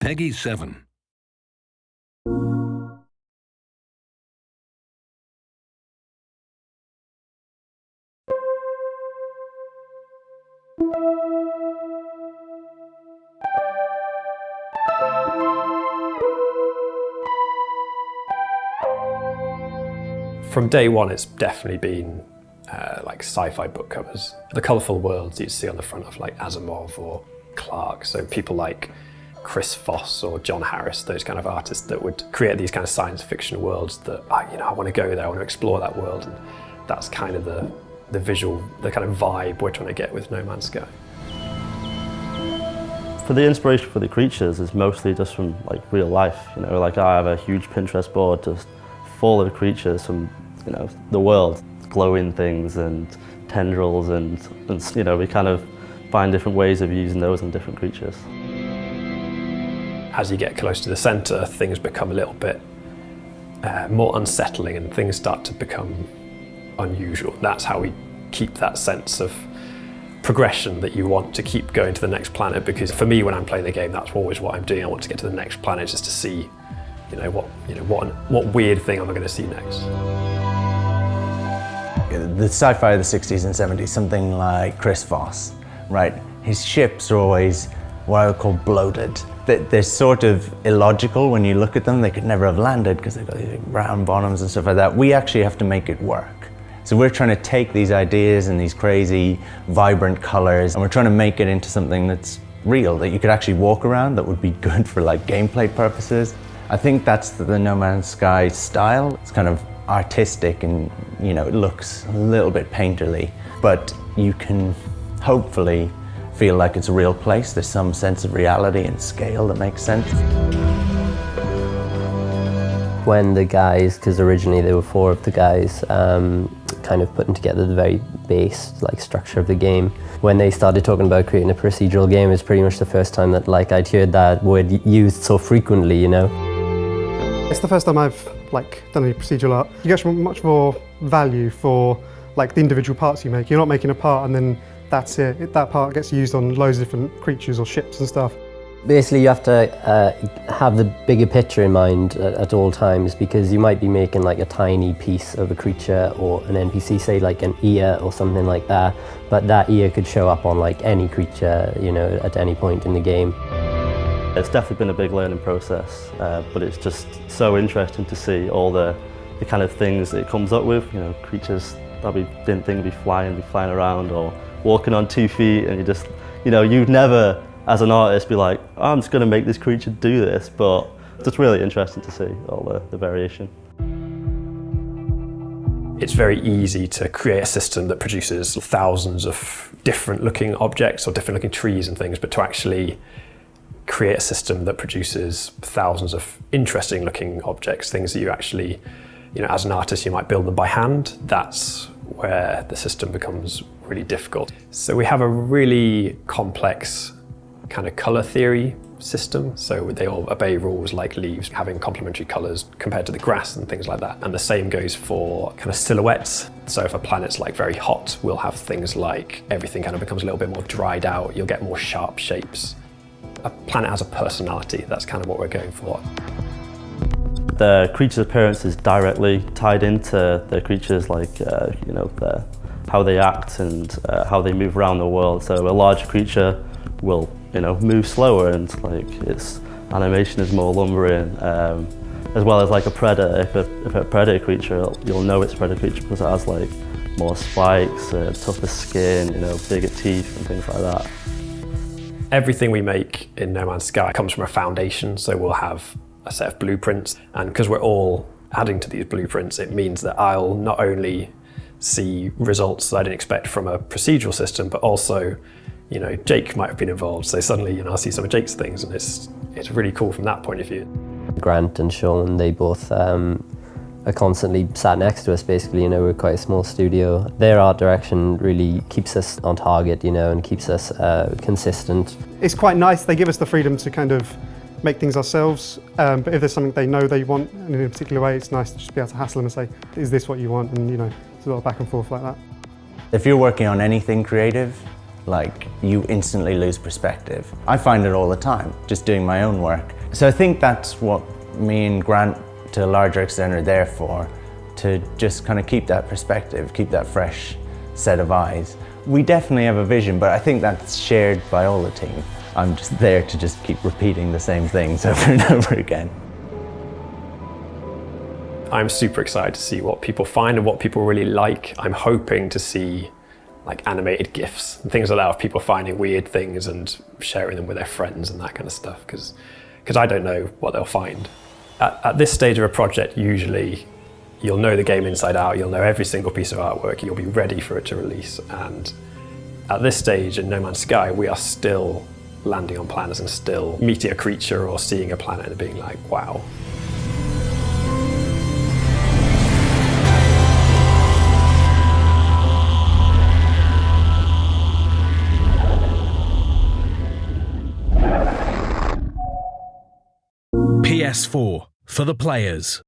Peggy 7. From day one, it's definitely been like sci-fi book covers. The colourful worlds you'd see on the front of like Asimov or Clarke, so people like Chris Foss or John Harris, those kind of artists that would create these kind of science fiction worlds that, I want to go there, I want to explore that world, and that's kind of the visual, the kind of vibe we're trying to get with No Man's Sky. For the inspiration for the creatures is mostly just from like real life, like I have a huge Pinterest board just full of creatures from the world, glowing things and tendrils and we kind of find different ways of using those in different creatures. As you get close to the centre, things become a little bit more unsettling and things start to become unusual. That's how we keep that sense of progression that you want to keep going to the next planet, because for me, when I'm playing the game, that's always what I'm doing. I want to get to the next planet just to see what weird thing am I going to see next. The sci-fi of the 60s and 70s, something like Chris Foss, right? His ships are always what I would call bloated. They're sort of illogical when you look at them. They could never have landed because they've got these round bottoms and stuff like that. We actually have to make it work. So we're trying to take these ideas and these crazy, vibrant colors, and we're trying to make it into something that's real, that you could actually walk around, that would be good for like gameplay purposes. I think that's the No Man's Sky style. It's kind of artistic and it looks a little bit painterly, but you can hopefully feel like it's a real place. There's some sense of reality and scale that makes sense. When the guys, because originally there were 4 of the guys, kind of putting together the very base structure of the game, when they started talking about creating a procedural game, it's pretty much the first time that I'd heard that word used so frequently, It's the first time I've done any procedural art. You get much more value for the individual parts you make. You're not making a part and then that's it. That part gets used on loads of different creatures or ships and stuff. Basically, you have to have the bigger picture in mind at all times, because you might be making a tiny piece of a creature or an NPC, say an ear or something like that, but that ear could show up on any creature, at any point in the game. It's definitely been a big learning process, but it's just so interesting to see all the kind of things that it comes up with, creatures that we didn't think would be flying around or walking on 2 feet, and you just, you'd never, as an artist, be like, oh, I'm just going to make this creature do this, but it's really interesting to see all the variation. It's very easy to create a system that produces thousands of different looking objects or different looking trees and things, but to actually create a system that produces thousands of interesting looking objects, things that you actually, as an artist, you might build them by hand, that's where the system becomes really difficult. So we have a really complex kind of colour theory system, so they all obey rules like leaves having complementary colours compared to the grass and things like that. And the same goes for kind of silhouettes. So if a planet's very hot, we'll have things like everything kind of becomes a little bit more dried out, you'll get more sharp shapes. A planet has a personality, that's kind of what we're going for. The creature's appearance is directly tied into the creatures, how they act and how they move around the world. So a large creature will, move slower, and its animation is more lumbering, as well as a predator. If a predator creature, you'll know it's a predator creature because it has more spikes, tougher skin, bigger teeth and things like that. Everything we make in No Man's Sky comes from a foundation, so we'll have a set of blueprints, and because we're all adding to these blueprints, it means that I'll not only see results that I didn't expect from a procedural system, but also, Jake might have been involved, so suddenly, I'll see some of Jake's things, and it's really cool from that point of view. Grant and Sean, they both are constantly sat next to us, basically. We're quite a small studio. Their art direction really keeps us on target, and keeps us consistent. It's quite nice, they give us the freedom to kind of make things ourselves, but if there's something they know they want in a particular way, it's nice to just be able to hassle them and say, is this what you want? And it's a lot of back and forth like that. If you're working on anything creative, like you instantly lose perspective. I find it all the time, just doing my own work. So I think that's what me and Grant, to a larger extent, are there for, to just kind of keep that perspective, keep that fresh set of eyes. We definitely have a vision, but I think that's shared by all the team. I'm just there to just keep repeating the same things over and over again. I'm super excited to see what people find and what people really like. I'm hoping to see like animated GIFs and things like that of people finding weird things and sharing them with their friends and that kind of stuff, because I don't know what they'll find. At this stage of a project, usually you'll know the game inside out, you'll know every single piece of artwork, you'll be ready for it to release. And at this stage in No Man's Sky, we are still landing on planets and still meeting a creature or seeing a planet and being like, wow. PS4 for the players.